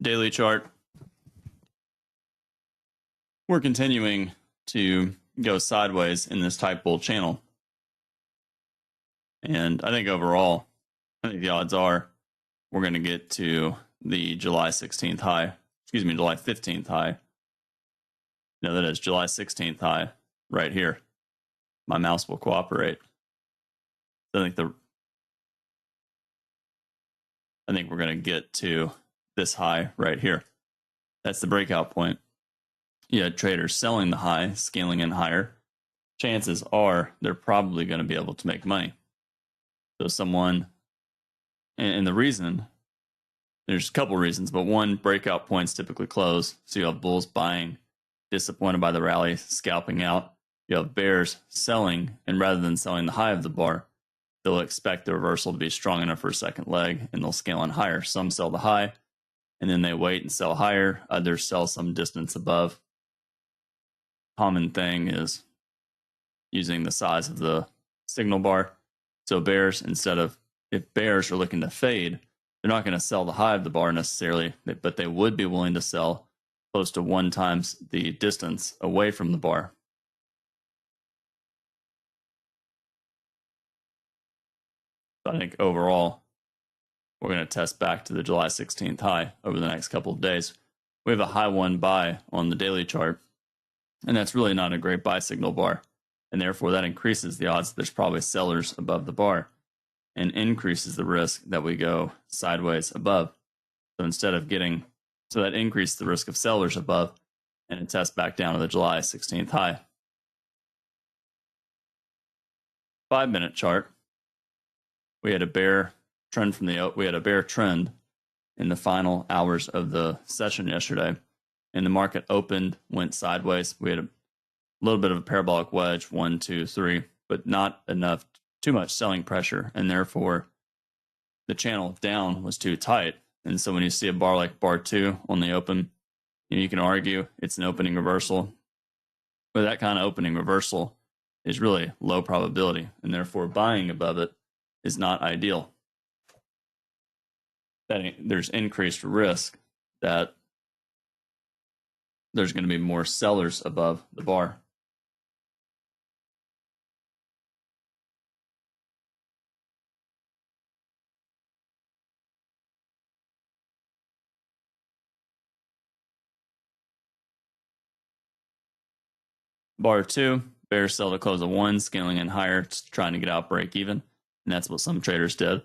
Daily chart. We're continuing to go sideways in this type bull channel. And I think overall, I think the odds are we're going to get to the July 16th high, July 15th high. No, that is July 16th high right here. My mouse will cooperate. I think we're going to get to this high right here. That's the breakout point. You had traders selling the high, scaling in higher. Chances are they're probably going to be able to make money. So someone, and the reason, there's a couple reasons, but one, breakout points typically close. So you have bulls buying, disappointed by the rally, scalping out. You have bears selling, and rather than selling the high of the bar, they'll expect the reversal to be strong enough for a second leg, and they'll scale in higher. Some sell the high, and then they wait and sell higher. Others sell some distance above. Common thing is using the size of the signal bar. So bears, if bears are looking to fade, they're not going to sell the high of the bar necessarily, but they would be willing to sell close to 1 times the distance away from the bar. I think overall, we're going to test back to the July 16th high over the next couple of days. We have a high 1 buy on the daily chart, and that's really not a great buy signal bar. And therefore, that increases the odds that there's probably sellers above the bar and increases the risk that we go sideways above. So that increases the risk of sellers above, and it tests back down to the July 16th high. 5-minute chart. We had a bear trend in the final hours of the session yesterday, and the market opened, went sideways. We had a little bit of a parabolic wedge, 1, 2, 3, but not enough, too much selling pressure, and therefore the channel down was too tight. And so when you see a bar like bar 2 on the open, you can argue it's an opening reversal, but that kind of opening reversal is really low probability, and therefore buying above it is not ideal. There's increased risk that there's going to be more sellers above the bar. Bar 2, bears sell to close of 1, scaling in higher, trying to get out break even. And that's what some traders did.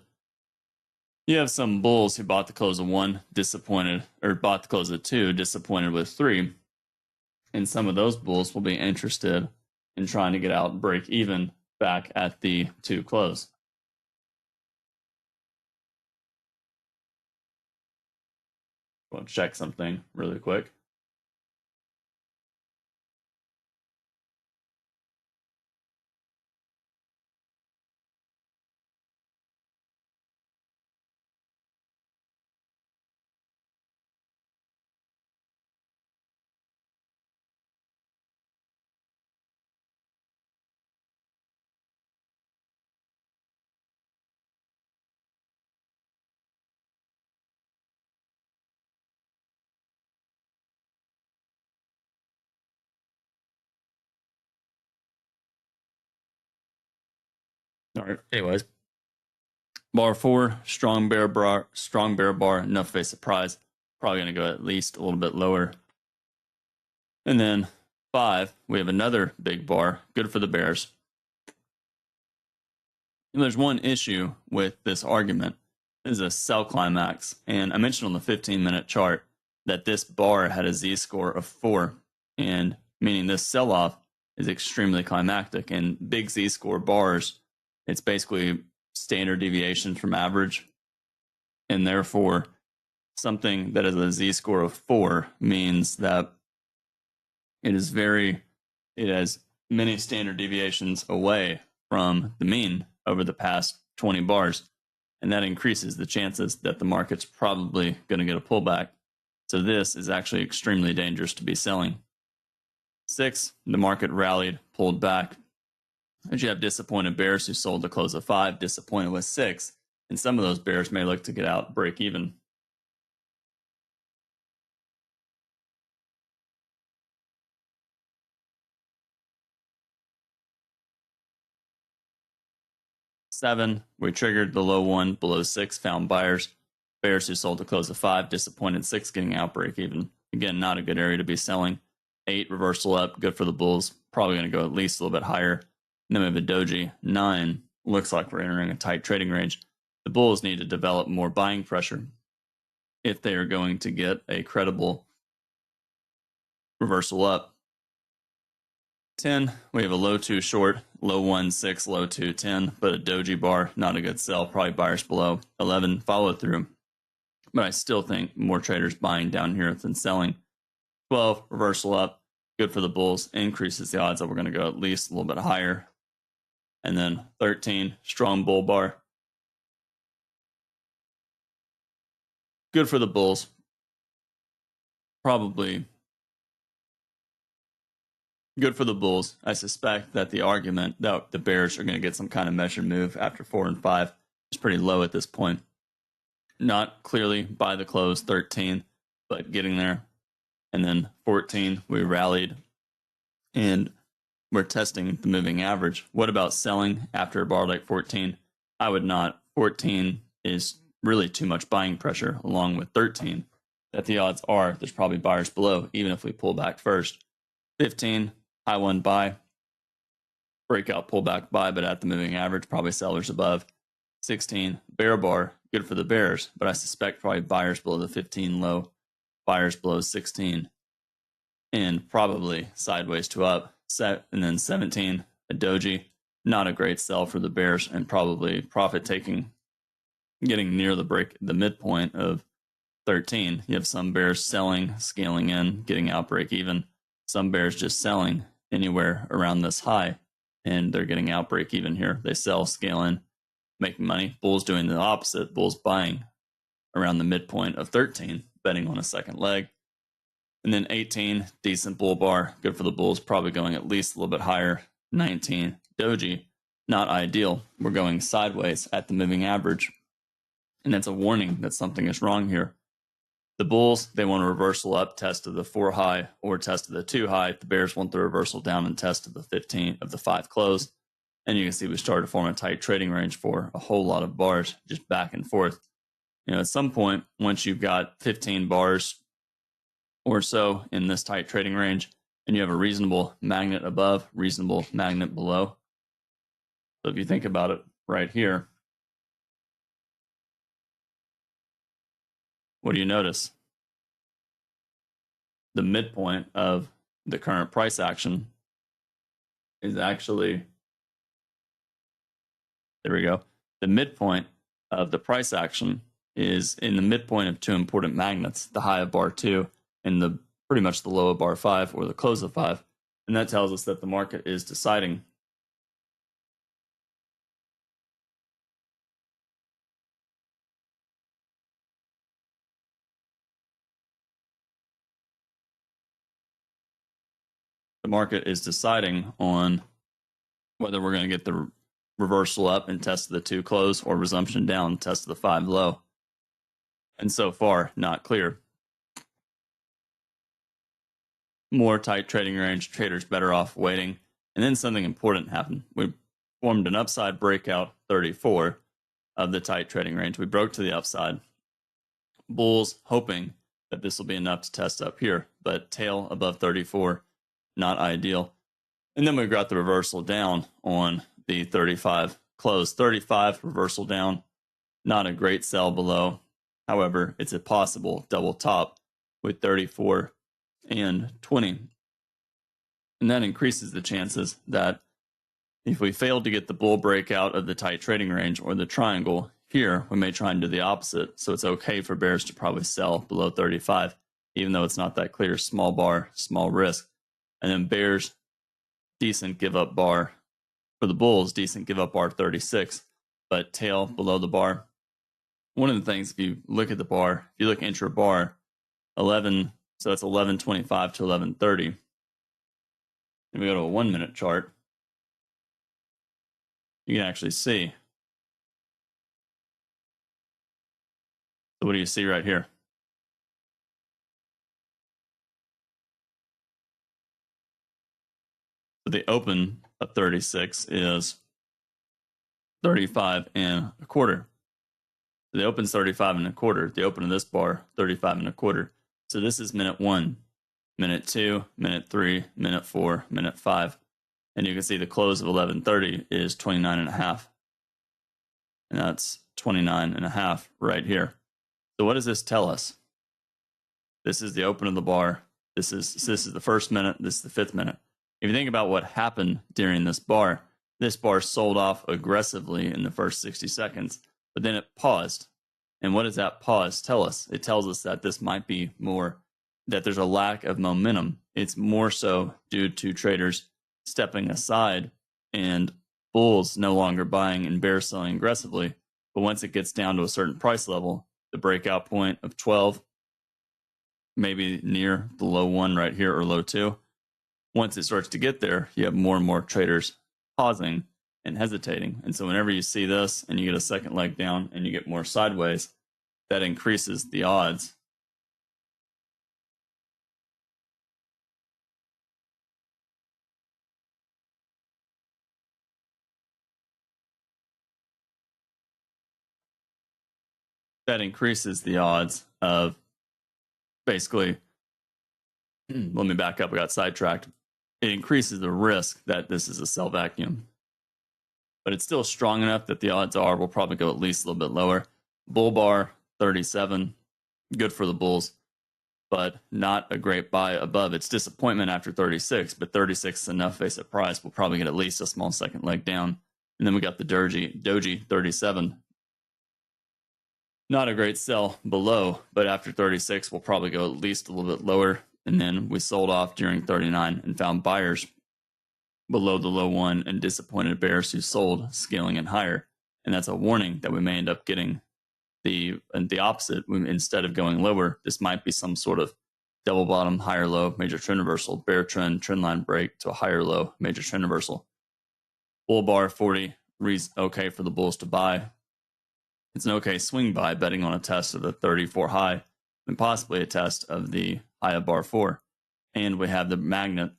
You have some bulls who bought the close of 1, disappointed, or bought the close of 2, disappointed with 3. And some of those bulls will be interested in trying to get out break even back at the 2 close. I want to check something really quick. All right. Anyways, bar 4, strong bear bar, enough of a surprise. Probably going to go at least a little bit lower. And then 5, we have another big bar, good for the bears. And there's one issue with this argument. This is a sell climax, and I mentioned on the 15-minute chart that this bar had a z-score of 4, and meaning this sell-off is extremely climactic. And big z-score bars, it's basically standard deviation from average, and therefore something that is a z-score of 4 means that it has many standard deviations away from the mean over the past 20 bars, and that increases the chances that the market's probably going to get a pullback. So this is actually extremely dangerous to be selling. 6, the market rallied, pulled back. As you have disappointed bears who sold the close of 5, disappointed with 6, and some of those bears may look to get out break even. 7, we triggered the low one below 6, found buyers. Bears who sold to close of 5, disappointed 6, getting out break even. Again, not a good area to be selling. 8, reversal up, good for the bulls. Probably going to go at least a little bit higher. And then we have a doji. 9, looks like we're entering a tight trading range. The bulls need to develop more buying pressure if they are going to get a credible reversal up. 10, we have a low 2 short, low 1, 6, low 2, 10, but a doji bar, not a good sell, probably buyers below. 11, follow through, but I still think more traders buying down here than selling. 12, reversal up, good for the bulls, increases the odds that we're going to go at least a little bit higher. And then 13, strong bull bar, good for the bulls, probably good for the bulls. I suspect that the argument that the bears are going to get some kind of measured move after 4 and 5 is pretty low at this point. Not clearly by the close, 13, but getting there. And then 14, we rallied and we're testing the moving average. What about selling after a bar like 14? I would not. 14 is really too much buying pressure, along with 13, that the odds are there's probably buyers below, even if we pull back first. 15, high one buy, breakout pullback buy, but at the moving average, probably sellers above. 16, bear bar, good for the bears, but I suspect probably buyers below the 15 low, buyers below 16, and probably sideways to up. And then 17, a doji, not a great sell for the bears, and probably profit taking, getting near the midpoint of 13. You have some bears selling, scaling in, getting out break even. Some bears just selling anywhere around this high, and they're getting out break even here. They sell, scale in, making money. Bulls doing the opposite. Bulls buying around the midpoint of 13, betting on a second leg. And then 18, decent bull bar, good for the bulls, probably going at least a little bit higher. 19, doji, not ideal. We're going sideways at the moving average. And that's a warning that something is wrong here. The bulls, they want a reversal up, test of the 4 high or test of the 2 high. The bears want the reversal down and test of the 15 of the 5 close. And you can see we started to form a tight trading range for a whole lot of bars, just back and forth. At some point, once you've got 15 bars or so in this tight trading range, and you have a reasonable magnet above, reasonable magnet below. So if you think about it right here, what do you notice? The midpoint of the current price action is actually, there we go. The midpoint of the price action is in the midpoint of 2 important magnets, the high of bar 2 and the pretty much the low of bar 5 or the close of 5. And that tells us that the market is deciding on whether we're going to get the reversal up and test the 2 close or resumption down, test the 5 low. And so far, not clear. More tight trading range, traders better off waiting. And then something important happened. We formed an upside breakout 34 of the tight trading range. We broke to the upside. Bulls hoping that this will be enough to test up here, but tail above 34, not ideal. And then we got the reversal down on the 35 close. 35 reversal down, not a great sell below. However, it's a possible double top with 34 and 20. And that increases the chances that if we fail to get the bull breakout of the tight trading range or the triangle here, we may try and do the opposite. So it's okay for bears to probably sell below 35, even though it's not that clear. Small bar, small risk. And then bears, decent give up bar. For the bulls, decent give up bar 36, but tail below the bar. One of the things, if you look at the bar, if you look intra bar, 11, so that's 11.25 to 11.30. And we go to a 1 minute chart, you can actually see. So what do you see right here? So the open of 36 is 35 and a quarter. The open's 35 and a quarter. The open of this bar, 35 and a quarter. So this is minute 1, minute 2, minute 3, minute 4, minute 5. And you can see the close of 11:30 is 29 and a half. And that's 29 and a half right here. So what does this tell us? This is the open of the bar. This is the first minute. This is the 5th minute. If you think about what happened during this bar sold off aggressively in the first 60 seconds, but then it paused. And what does that pause tell us? It tells us that this might be more, that there's a lack of momentum. It's more so due to traders stepping aside and bulls no longer buying and bears selling aggressively. But once it gets down to a certain price level, the breakout point of 12, maybe near the low 1 right here or low 2, once it starts to get there, you have more and more traders pausing and hesitating. And so whenever you see this and you get a second leg down and you get more sideways, that increases the odds of basically, let me back up, I got sidetracked. It increases the risk that this is a sell vacuum. But it's still strong enough that the odds are we'll probably go at least a little bit lower. Bull bar, 37, good for the bulls, but not a great buy above. It's disappointment after 36, but 36 is enough basic price. We'll probably get at least a small second leg down. And then we got the doji 37. Not a great sell below, but after 36, we'll probably go at least a little bit lower. And then we sold off during 39 and found buyers below the low 1 and disappointed bears who sold scaling and higher. And that's a warning that we may end up getting the opposite. Instead of going lower, this might be some sort of double bottom, higher low, major trend reversal, bear trend line break to a higher low, major trend reversal. Bull bar 40, okay for the bulls to buy. It's an okay swing buy, betting on a test of the 34 high and possibly a test of the high of bar 4. And we have the magnet,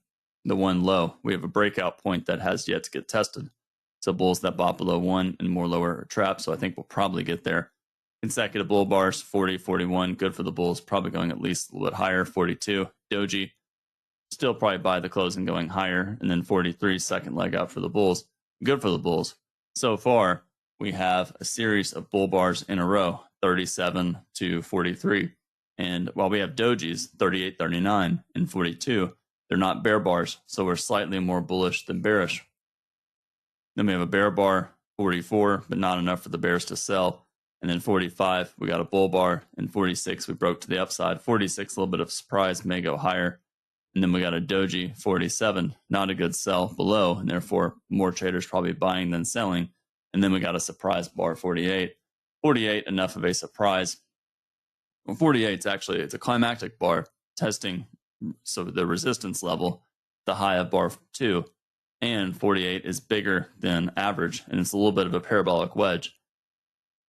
the 1 low. We have a breakout point that has yet to get tested. So bulls that bought below 1 and more lower are trapped. So I think we'll probably get there. Consecutive bull bars, 40, 41, good for the bulls, probably going at least a little bit higher. 42, doji, still probably buy the close and going higher. And then 43, second leg out for the bulls, good for the bulls. So far, we have a series of bull bars in a row, 37 to 43. And while we have dojis, 38, 39, and 42, they're not bear bars, so we're slightly more bullish than bearish. Then we have a bear bar, 44, but not enough for the bears to sell. And then 45, we got a bull bar. And 46, we broke to the upside. 46, a little bit of surprise, may go higher. And then we got a doji, 47, not a good sell below, and therefore more traders probably buying than selling. And then we got a surprise bar, 48. 48, enough of a surprise. Well, 48 it's a climactic bar testing, so the resistance level, the high of bar 2, and 48 is bigger than average, and it's a little bit of a parabolic wedge.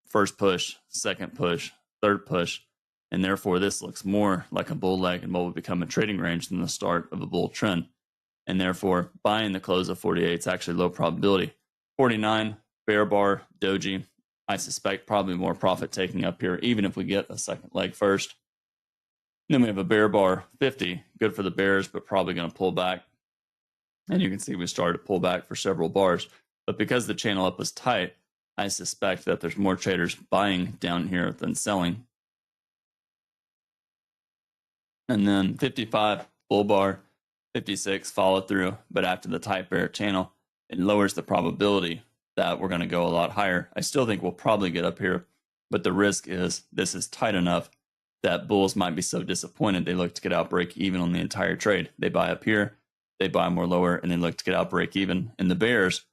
First push, second push, third push, and therefore this looks more like a bull leg and what would become a trading range than the start of a bull trend. And therefore, buying the close of 48 is actually low probability. 49, bear bar, doji, I suspect probably more profit taking up here, even if we get a second leg first. Then we have a bear bar, 50, good for the bears, but probably going to pull back. And you can see we started to pull back for several bars. But because the channel up was tight, I suspect that there's more traders buying down here than selling. And then 55, bull bar, 56, follow through. But after the tight bear channel, it lowers the probability that we're going to go a lot higher. I still think we'll probably get up here, but the risk is this is tight enough that bulls might be so disappointed they look to get out break even on the entire trade. They buy up here, they buy more lower, and they look to get out break even. And the bears,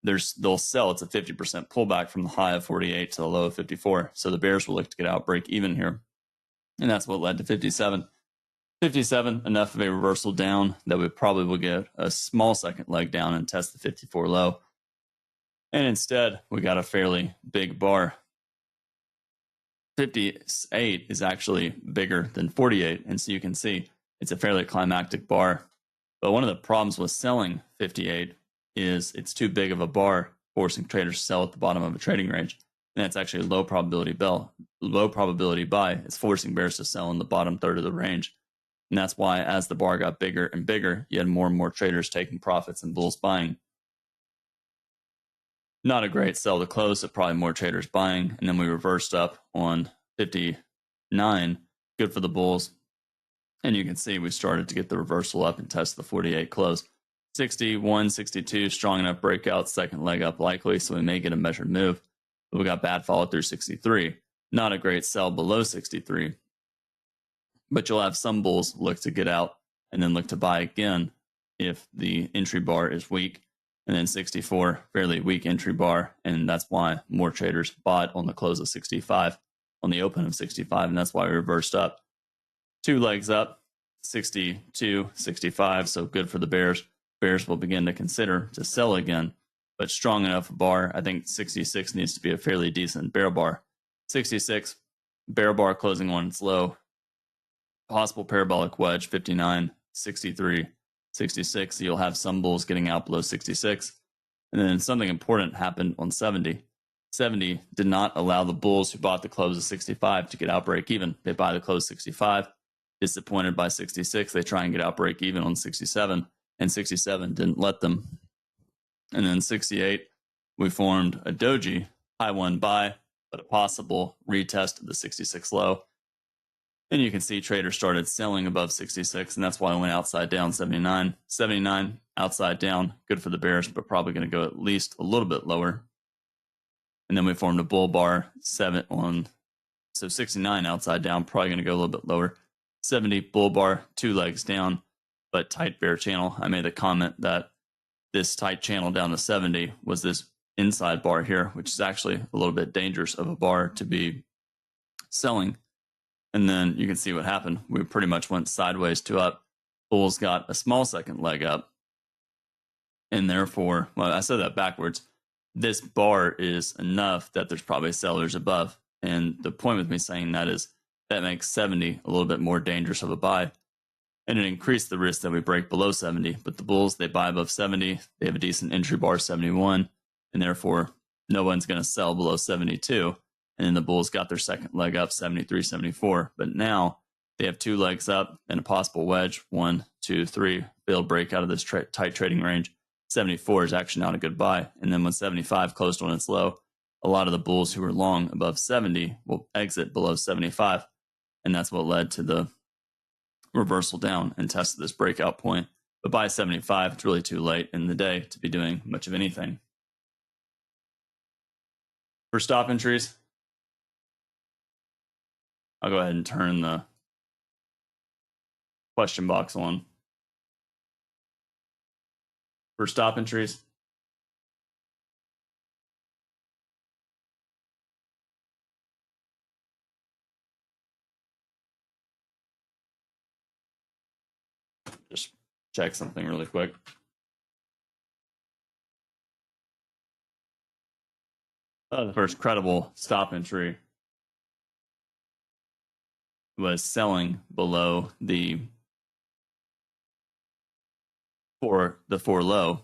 they'll sell. It's a 50% pullback from the high of 48 to the low of 54. So the bears will look to get out break even here. And that's what led to 57. 57, enough of a reversal down that we probably will get a small second leg down and test the 54 low. And instead, we got a fairly big bar. 58 is actually bigger than 48. And so you can see it's a fairly climactic bar. But one of the problems with selling 58 is it's too big of a bar forcing traders to sell at the bottom of a trading range. And that's actually a low probability buy. It's forcing bears to sell in the bottom third of the range. And that's why as the bar got bigger and bigger, you had more and more traders taking profits and bulls buying. Not a great sell to close, so probably more traders buying. And then we reversed up on 59. Good for the bulls. And you can see we started to get the reversal up and test the 48 close. 61, 62, strong enough breakout, second leg up likely, so we may get a measured move. But we got bad follow through 63. Not a great sell below 63. But you'll have some bulls look to get out and then look to buy again if the entry bar is weak. And then 64, fairly weak entry bar. And that's why more traders bought on the close of 65, on the open of 65. And that's why we reversed up. 2 legs up, 62, 65. So good for the bears. Bears will begin to consider to sell again, but strong enough bar. I think 66 needs to be a fairly decent bear bar. 66, bear bar closing on its low. Possible parabolic wedge, 59, 63, 66. You'll have some bulls getting out below 66. And then something important happened on 70. 70 did not allow the bulls who bought the close of 65 to get out break even. They buy the close 65. Disappointed by 66. They try and get out break even on 67. And 67 didn't let them. And then 68, we formed a doji, high one buy, but a possible retest of the 66 low. And you can see traders started selling above 66, and that's why I went outside down 79. 79, outside down, good for the bears, but probably going to go at least a little bit lower. And then we formed a bull bar, 69 outside down, probably going to go a little bit lower. 70, bull bar, 2 legs down, but tight bear channel. I made the comment that this tight channel down to 70 was this inside bar here, which is actually a little bit dangerous of a bar to be selling. And then you can see what happened. We pretty much went sideways to up. Bulls got a small second leg up. And therefore, well, I said that backwards. This bar is enough that there's probably sellers above. And the point with me saying that is that makes 70 a little bit more dangerous of a buy. And it increased the risk that we break below 70. But the bulls, they buy above 70. They have a decent entry bar, 71. And therefore, no one's going to sell below 72. And then the bulls got their second leg up, 73, 74. But now they have 2 legs up and a possible wedge, 1, 2, 3. Failed break out of this tight trading range. 74 is actually not a good buy. And then when 75 closed on its low, a lot of the bulls who were long above 70 will exit below 75. And that's what led to the reversal down and tested this breakout point. But by 75, it's really too late in the day to be doing much of anything. For stop entries, I'll go ahead and turn the question box on. For stop entries, just check something really quick. The first credible stop entry was selling below the 4 low,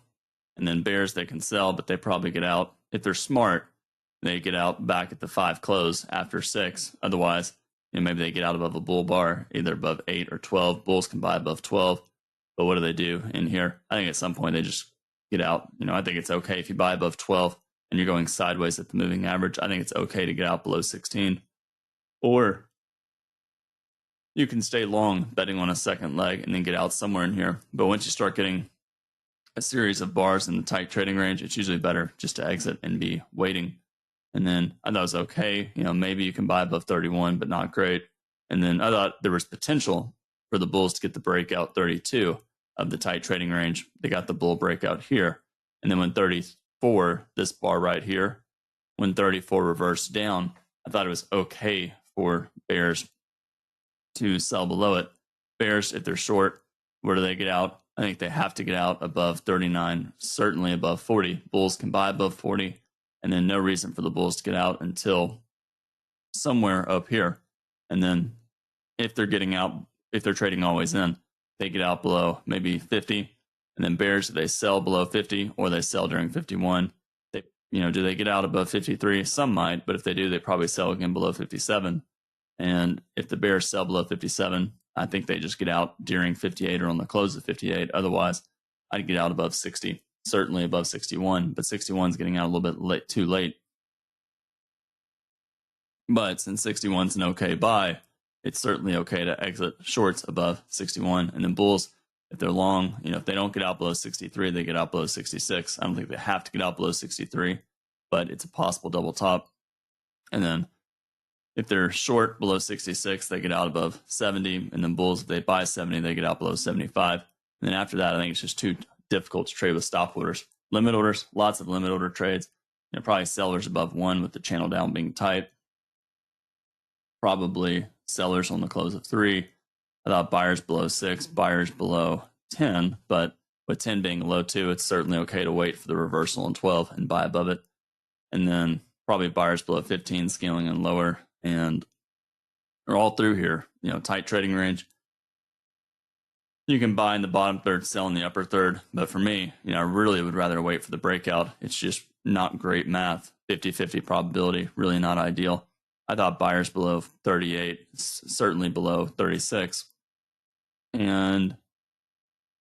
and then bears they can sell, but they probably get out. If they're smart, they get out back at the 5 close after 6. Otherwise, maybe they get out above a bull bar, either above 8 or 12. Bulls can buy above 12. But what do they do in here? I think at some point they just get out. I think it's okay if you buy above 12 and you're going sideways at the moving average. I think it's okay to get out below 16. Or you can stay long betting on a second leg and then get out somewhere in here. But once you start getting a series of bars in the tight trading range, it's usually better just to exit and be waiting. And then I thought it was okay. Maybe you can buy above 31, but not great. And then I thought there was potential for the bulls to get the breakout 32 of the tight trading range. They got the bull breakout here. And then when 34, this bar right here, when 34 reversed down, I thought it was okay for bears to sell below it. Bears, if they're short, where do they get out? I think they have to get out above 39, certainly above 40. Bulls can buy above 40, and then no reason for the bulls to get out until somewhere up here. And then if they're getting out, if they're trading always in, they get out below maybe 50. And then bears, they sell below 50 or they sell during 51. They do they get out above 53? Some might, but if they do, they probably sell again below 57. And if the bears sell below 57, I think they just get out during 58 or on the close of 58. Otherwise, I'd get out above 60, certainly above 61, but 61 is getting out a little bit too late. But since 61 is an okay buy, it's certainly okay to exit shorts above 61. And then bulls, if they're long, if they don't get out below 63, they get out below 66. I don't think they have to get out below 63, but it's a possible double top. And then if they're short below 66, they get out above 70. And then bulls, if they buy 70, they get out below 75. And then after that, I think it's just too difficult to trade with stop orders. Limit orders, lots of limit order trades. Probably sellers above 1 with the channel down being tight. Probably sellers on the close of 3. I thought buyers below 6, buyers below 10. But with 10 being low 2, it's certainly okay to wait for the reversal on 12 and buy above it. And then probably buyers below 15, scaling and lower. And they're all through here, tight trading range. You can buy in the bottom third, sell in the upper third. But for me, I really would rather wait for the breakout. It's just not great math. 50-50 probability, really not ideal. I thought buyers below 38, certainly below 36. And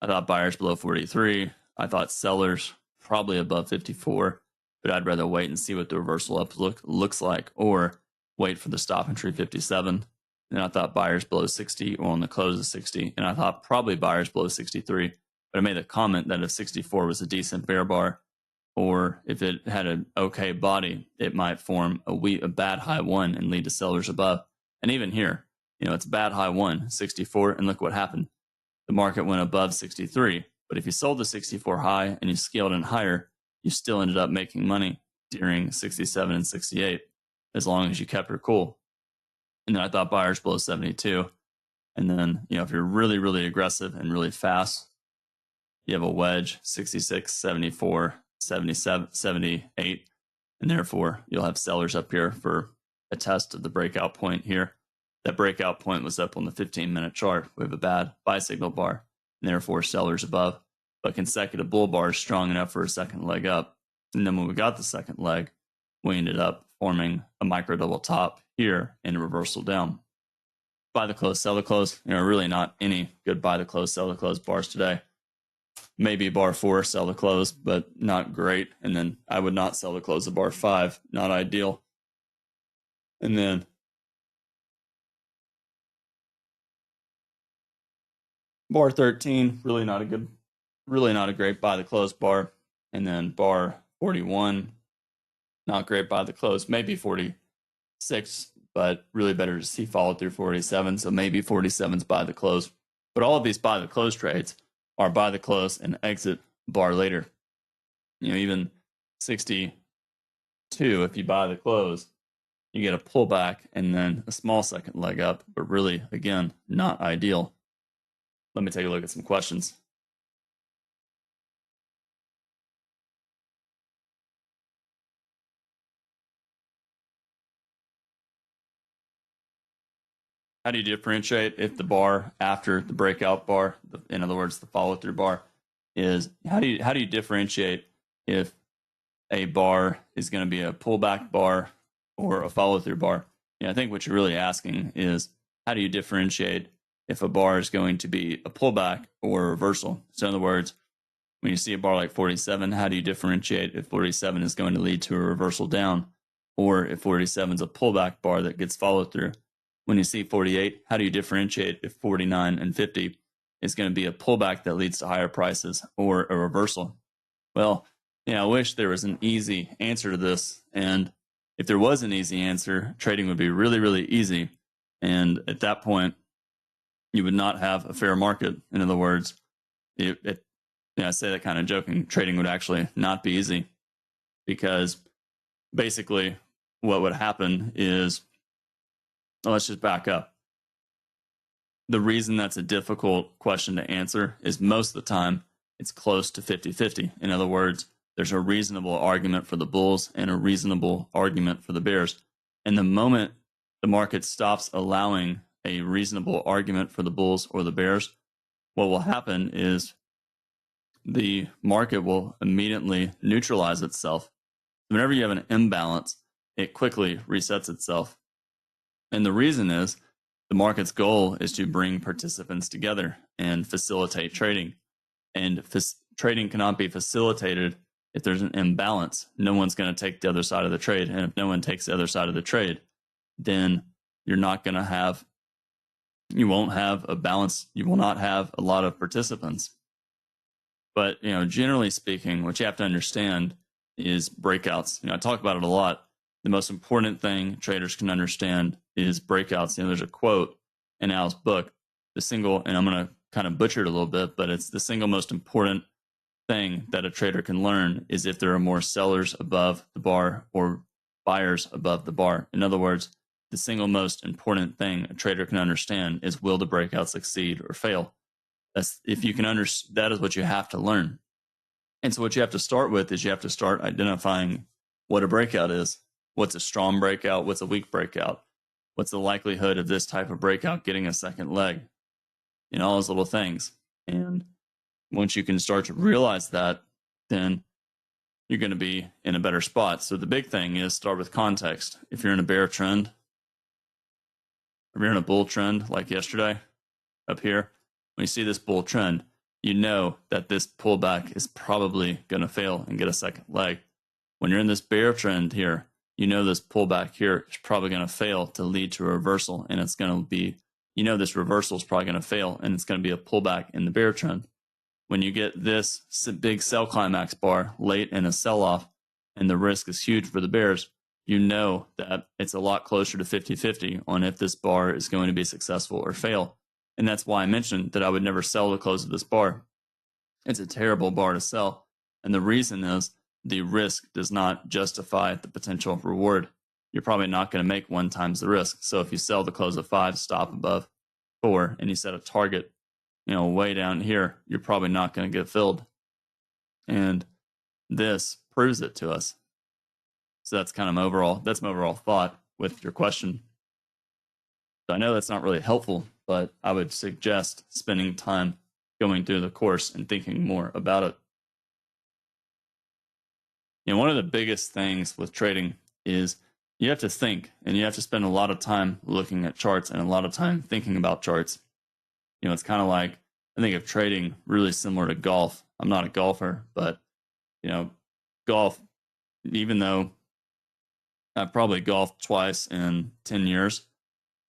I thought buyers below 43. I thought sellers probably above 54. But I'd rather wait and see what the reversal up looks like, or wait for the stop entry 57. And I thought buyers below 60 or on the close of 60. And I thought probably buyers below 63. But I made the comment that if 64 was a decent bear bar, or if it had an okay body, it might form a bad high 1 and lead to sellers above. And even here, it's a bad high 1, 64, and look what happened. The market went above 63. But if you sold the 64 high and you scaled in higher, you still ended up making money during 67 and 68, as long as you kept her cool. And then I thought buyers below 72. And then, if you're really, really aggressive and really fast, you have a wedge, 66, 74, 77, 78. And therefore, you'll have sellers up here for a test of the breakout point here. That breakout point was up on the 15-minute chart. We have a bad buy signal bar, and therefore sellers above. But consecutive bull bars strong enough for a second leg up. And then when we got the second leg, we ended up forming a micro double top here and a reversal down. Buy the close, sell the close. Really not any good buy the close, sell the close bars today. Maybe bar 4, sell the close, but not great. And then I would not sell the close of bar 5, not ideal. And then bar 13, really not a great buy the close bar. And then bar 41, not great buy the close, maybe 46, but really better to see follow through 47. So maybe 47's buy the close. But all of these buy the close trades are buy the close and exit bar later. Even 62, if you buy the close, you get a pullback and then a small second leg up, but really, again, not ideal. Let me take a look at some questions. How do you differentiate if the bar after the breakout bar, in other words, the follow-through bar, is how do you differentiate if a bar is going to be a pullback bar or a follow-through bar? I think what you're really asking is how do you differentiate if a bar is going to be a pullback or a reversal? So in other words, when you see a bar like 47, how do you differentiate if 47 is going to lead to a reversal down, or if 47 is a pullback bar that gets followed through? When you see 48, how do you differentiate if 49 and 50 is going to be a pullback that leads to higher prices or a reversal? Well, I wish there was an easy answer to this. And if there was an easy answer, trading would be really, really easy. And at that point, you would not have a fair market. In other words, I say that kind of joking, trading would actually not be easy, because basically what would happen is, let's just back up. The reason that's a difficult question to answer is most of the time it's close to 50-50. In other words, there's a reasonable argument for the bulls and a reasonable argument for the bears. And the moment the market stops allowing a reasonable argument for the bulls or the bears, what will happen is the market will immediately neutralize itself. Whenever you have an imbalance, it quickly resets itself. And the reason is the market's goal is to bring participants together and facilitate trading. And trading cannot be facilitated if there's an imbalance. No one's going to take the other side of the trade. And if no one takes the other side of the trade, then you're not going to have, you won't have a balance. You will not have a lot of participants. But, generally speaking, what you have to understand is breakouts. I talk about it a lot. The most important thing traders can understand is breakouts. There's a quote in Al's book, and I'm going to kind of butcher it a little bit, but it's the single most important thing that a trader can learn is if there are more sellers above the bar or buyers above the bar. In other words, the single most important thing a trader can understand is, will the breakout succeed or fail? If you can understand, that is what you have to learn. And so what you have to start with is you have to start identifying what a breakout is. What's a strong breakout? What's a weak breakout? What's the likelihood of this type of breakout getting a second leg? All those little things. And once you can start to realize that, then you're going to be in a better spot. So the big thing is start with context. If you're in a bear trend, if you're in a bull trend like yesterday up here, when you see this bull trend, you know that this pullback is probably going to fail and get a second leg. When you're in this bear trend here, you know this pullback here is probably going to fail to lead to a reversal, and it's going to be, this reversal is probably going to fail, and it's going to be a pullback in the bear trend. When you get this big sell climax bar late in a sell-off, and the risk is huge for the bears, you know that it's a lot closer to 50-50 on if this bar is going to be successful or fail. And that's why I mentioned that I would never sell the close of this bar. It's a terrible bar to sell. And the reason is the risk does not justify the potential reward. You're probably not going to make 1 times the risk. So if you sell the close of 5, stop above 4, and you set a target, way down here, you're probably not going to get filled. And this proves it to us. So that's kind of my overall thought with your question. So I know that's not really helpful, but I would suggest spending time going through the course and thinking more about it. One of the biggest things with trading is you have to think, and you have to spend a lot of time looking at charts and a lot of time thinking about charts. It's kind of like, I think of trading really similar to golf. I'm not a golfer, but, golf, even though I've probably golfed twice in 10 years,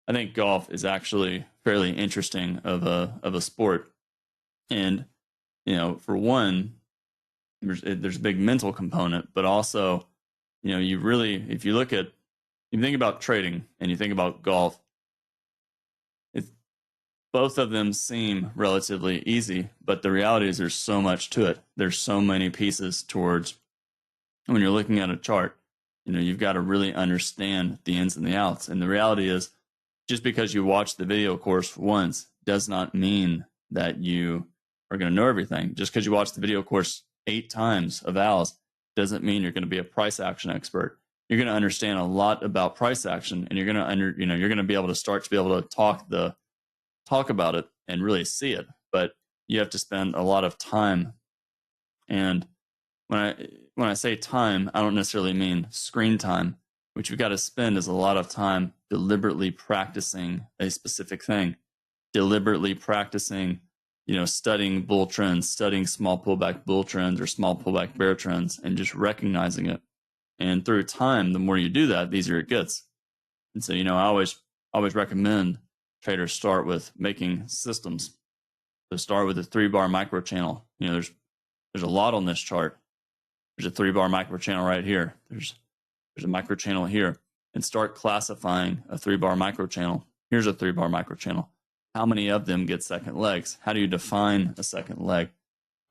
I think golf is actually fairly interesting of a sport. And, for one, there's a big mental component, but also, you really, if you think about trading and you think about golf, both of them seem relatively easy, but the reality is there's so much to it. There's so many pieces towards, when you're looking at a chart, you've got to really understand the ins and the outs. And the reality is, just because you watch the video course once does not mean that you are going to know everything. Just because you watch the video course 8 times of Al's doesn't mean you're going to be a price action expert. You're going to understand a lot about price action, and you're going to be able to start to be able to talk about it and really see it. But you have to spend a lot of time. And when I say time, I don't necessarily mean screen time. What you've got to spend is a lot of time deliberately practicing a specific thing, deliberately practicing, studying bull trends, studying small pullback bull trends or small pullback bear trends, and just recognizing it. And through time, the more you do that, the easier it gets. And so, I always recommend traders start with making systems. So start with a 3-bar micro channel. There's a lot on this chart. There's a 3-bar micro channel right here. There's a micro channel here, and start classifying a 3-bar micro channel. Here's a 3-bar micro channel. How many of them get second legs? How do you define a second leg?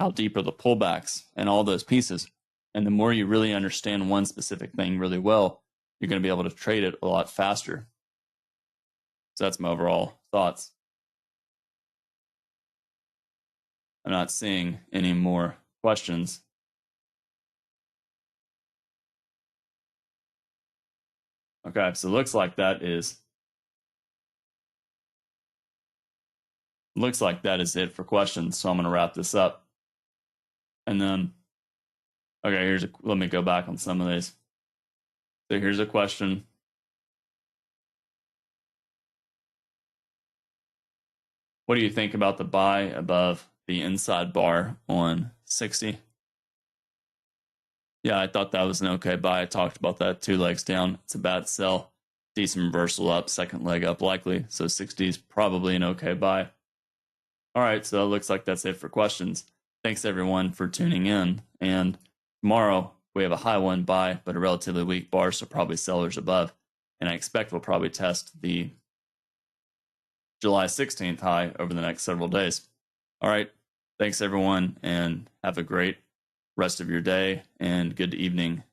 How deep are the pullbacks and all those pieces? And the more you really understand one specific thing really well, you're going to be able to trade it a lot faster. So that's my overall thoughts. I'm not seeing any more questions. Okay, so it looks like that is it for questions. So I'm going to wrap this up. And then Okay, let me go back on some of these. So here's a question. What do you think about the buy above the inside bar on 60? Yeah, I thought that was an okay buy. I talked about that. 2 legs down. It's a bad sell. Decent reversal up. Second leg up likely. So 60 is probably an okay buy. All right, so it looks like that's it for questions. Thanks everyone for tuning in. And tomorrow we have a high one buy, but a relatively weak bar, so probably sellers above. And I expect we'll probably test the July 16th high over the next several days. All right, thanks everyone, and have a great rest of your day and good evening